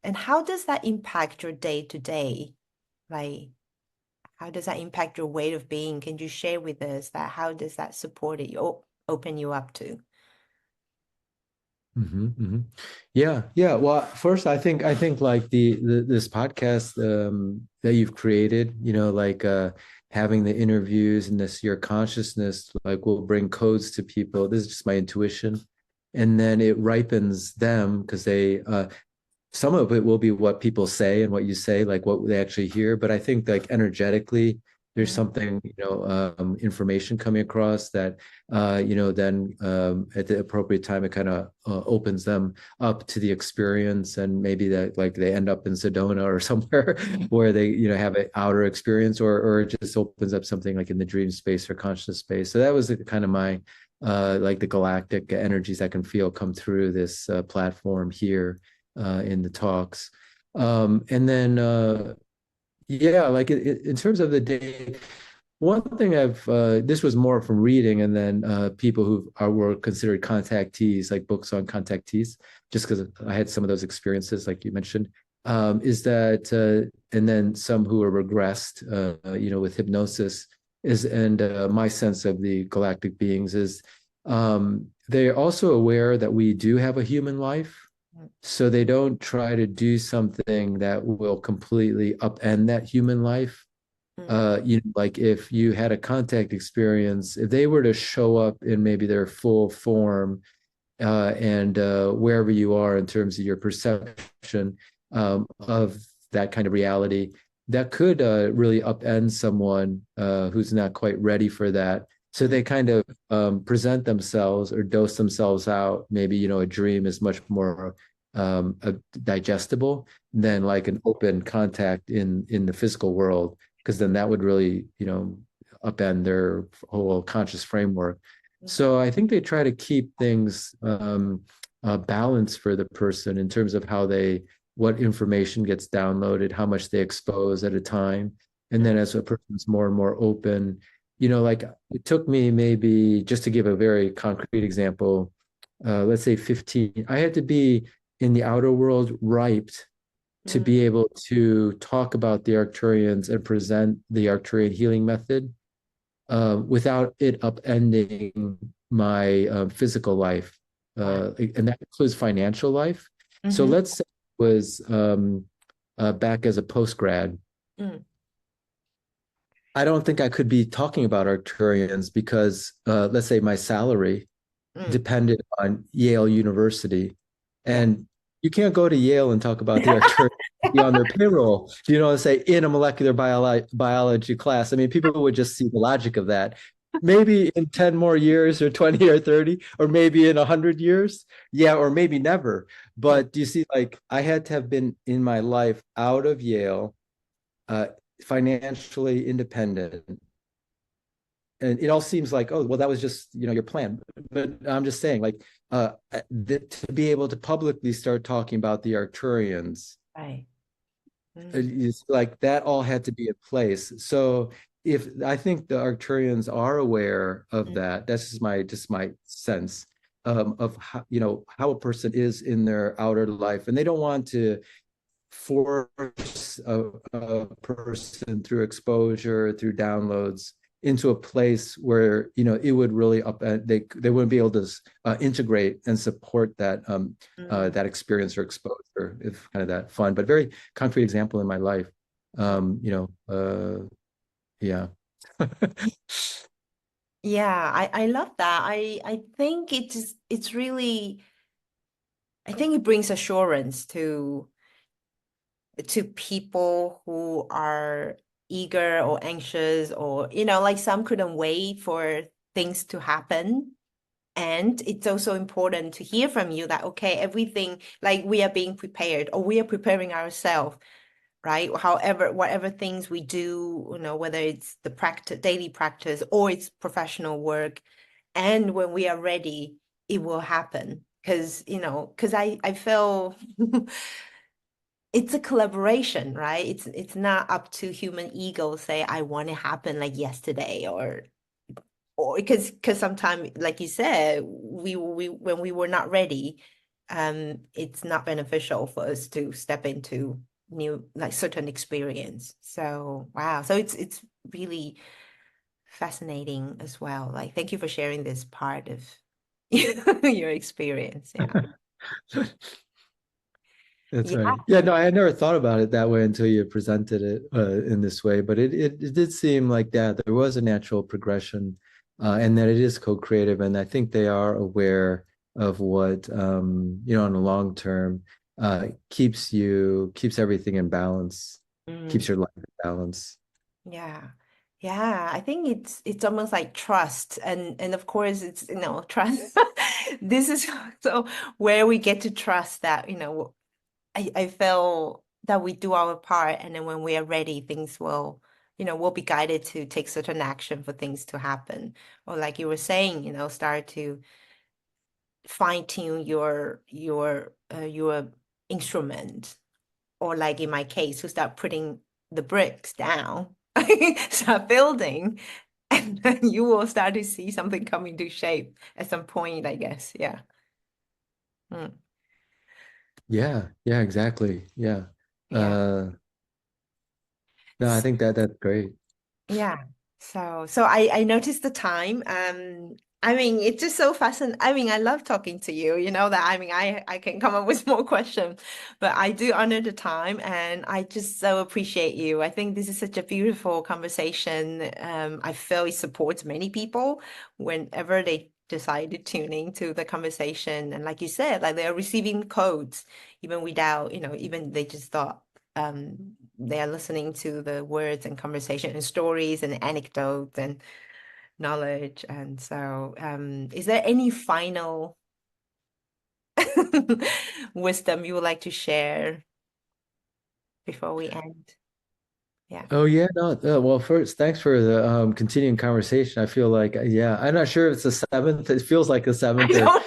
and how does that impact your day-to-day? Like, how does that impact your way of being? Can you share with us that? How does that support it, open you up to? Yeah, yeah. Well, first, I think like this podcast that you've created, like having the interviews and this your consciousness, like will bring codes to people. This is just my intuition, and then it ripens them because they some of it will be what people say and what you say, like what they actually hear. But I think like energetically, there's Mm, something, information coming across that, then at the appropriate time, it kind of opens them up to the experience. And maybe that like they end up in Sedona or somewhere where they, have an outer experience, or it just opens up something like in the dream space or conscious space. So that was kind of my, like the galactic energies I can feel come through this platform here in the talks. And then, yeah, like in terms of the day, one thing this was more from reading, and then people were considered contactees, like books on contactees, just because I had some of those experiences, like you mentioned, is that, and then some who are regressed, with hypnosis, and my sense of the galactic beings is they're also aware that we do have a human life, so they don't try to do something that will completely upend that human life. mm, Like if you had a contact experience, if they were to show up in maybe their full form, and wherever you are in terms of your perception of that kind of reality, that could really upend someone who's not quite ready for that. So Mm, they kind of present themselves or dose themselves out. Maybe, a dream is much more digestible than like an open contact in the physical world, because then that would really, upend their whole conscious framework. mhm, So I think they try to keep things balanced for the person in terms of what information gets downloaded, how much they expose at a time. And then mm, as a person's more and more open, like it took me maybe, just to give a very concrete example, let's say 15, I had to be in the outer world ripe to mm, be able to talk about the Arcturians and present the Arcturian healing method without it upending my physical life. wow. And that includes financial life. So Mhm, let's say it was back as a post grad. mm, I don't think I could be talking about Arcturians because, let's say, my salary mm, depended on Yale University. yeah. And you can't go to Yale and talk about the Arcturians, be on their payroll, say in a molecular biology class. I mean, people would just see the logic of that. Maybe in 10 more years or 20 or 30, or maybe in 100 years. Yeah, or maybe never. Mm, But do you see, like, I had to have been in my life out of Yale, uh, financially independent, and it all seems like, oh, well, that was just your plan. But I'm just saying, like, to be able to publicly start talking about the Arcturians, right. Mm, it's like that all had to be in place. So if I think the Arcturians are aware of mm, that, that's just my sense of how a person is in their outer life, and they don't want to force a person through exposure, through downloads, into a place where it would really they wouldn't be able to integrate and support mm, that experience or exposure, if kind of that fun but very concrete example in my life. mm. Yeah. Yeah, I love that. I think it's really, I think it brings assurance to people who are eager or anxious, or like some couldn't wait for things to happen. And it's also important to hear from you that, okay, everything, like we are being prepared, or we are preparing ourselves, right? However, whatever things we do, whether it's the practice, daily practice, or it's professional work, and when we are ready, it will happen. Because I feel it's a collaboration, right? It's not up to human ego say I want it happen like yesterday, or because sometimes, like you said, we when we were not ready, it's not beneficial for us to step into new, like, certain experience. So wow, so it's really fascinating as well. Like, thank you for sharing this part of your experience. Yeah. That's Yeah. right. Yeah, no, I had never thought about it that way until you presented it in this way. But it did seem like that there was a natural progression, and that it is co-creative. And I think they are aware of what in the long term, keeps everything in balance, keeps Mm. your life in balance. Yeah. Yeah, I think it's almost like trust, and of course it's, trust. This is so where we get to trust that, I feel that we do our part, and then when we are ready, things will, we'll be guided to take certain action for things to happen. Or like you were saying, start to fine tune your instrument, or like in my case, to start putting the bricks down, start building, and then you will start to see something coming to shape at some point, I guess. Yeah. Mm. Yeah, yeah, exactly. Yeah. Yeah. No, I think that's great. Yeah. So I noticed the time. I mean, it's just so fascinating. I mean, I love talking to you. You know that. I mean, I can come up with more questions, but I do honor the time, and I just so appreciate you. I think this is such a beautiful conversation. I feel it supports many people whenever they decide to tune into the conversation. And like you said, like they're receiving codes even without, even they just thought they're listening to the words and conversation and stories and anecdotes and knowledge. And so, is there any final wisdom you would like to share before we end? Yeah. Oh yeah, no. Well, first, thanks for the continuing conversation. I feel like, yeah, I'm not sure if it's the seventh. It feels like the I seventh, or don't.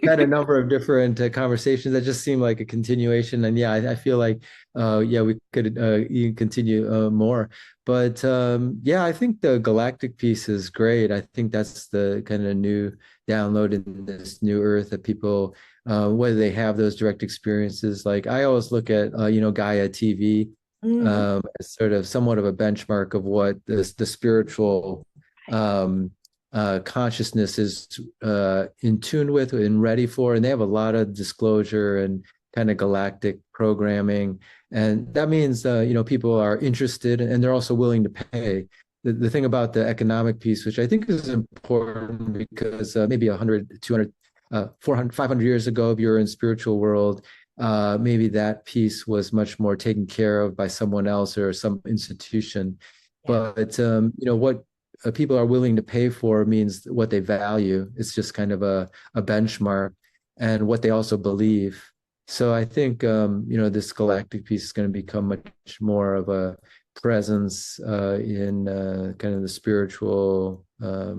had a number of different conversations that just seem like a continuation. And yeah, I feel like, yeah, we could even continue more. But yeah, I think the Galactic piece is great. I think that's the kind of new download in this new Earth that people, whether they have those direct experiences. Like I always look at, Gaia TV Mhm. as sort of somewhat of a benchmark of what the spiritual consciousness is in tune with and ready for. And they have a lot of disclosure and kind of galactic programming. And that means, people are interested and they're also willing to pay. The thing about the economic piece, which I think is important because maybe 100, 200, 400, 500 years ago, if you're in spiritual world, maybe that piece was much more taken care of by someone else or some institution. Yeah. But what people are willing to pay for means what they value. It's just kind of a benchmark and what they also believe. So I think this galactic piece is going to become much more of a presence in kind of the spiritual Yeah.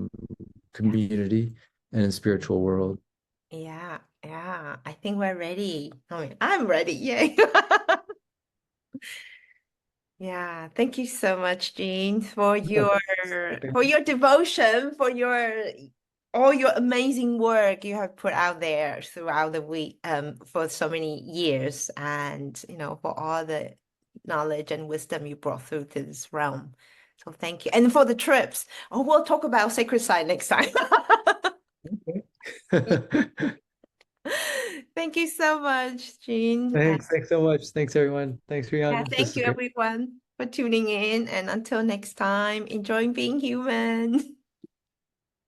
community and in spiritual world. Yeah. Yeah. I think we're ready. I mean, I'm ready. Yay. Yeah, thank you so much, Jean, Oh, thanks. for your devotion, for your all your amazing work you have put out there throughout the week, for so many years, and for all the knowledge and wisdom you brought through to this realm. So thank you. And for the trips. Oh, we'll talk about sacred site next time. Thank you so much, Jean. Thanks. Thanks so much. Thanks, everyone. Thanks, Yeah, Rihanna. This thank is you great. everyone for tuning in. And until next time, enjoying being human.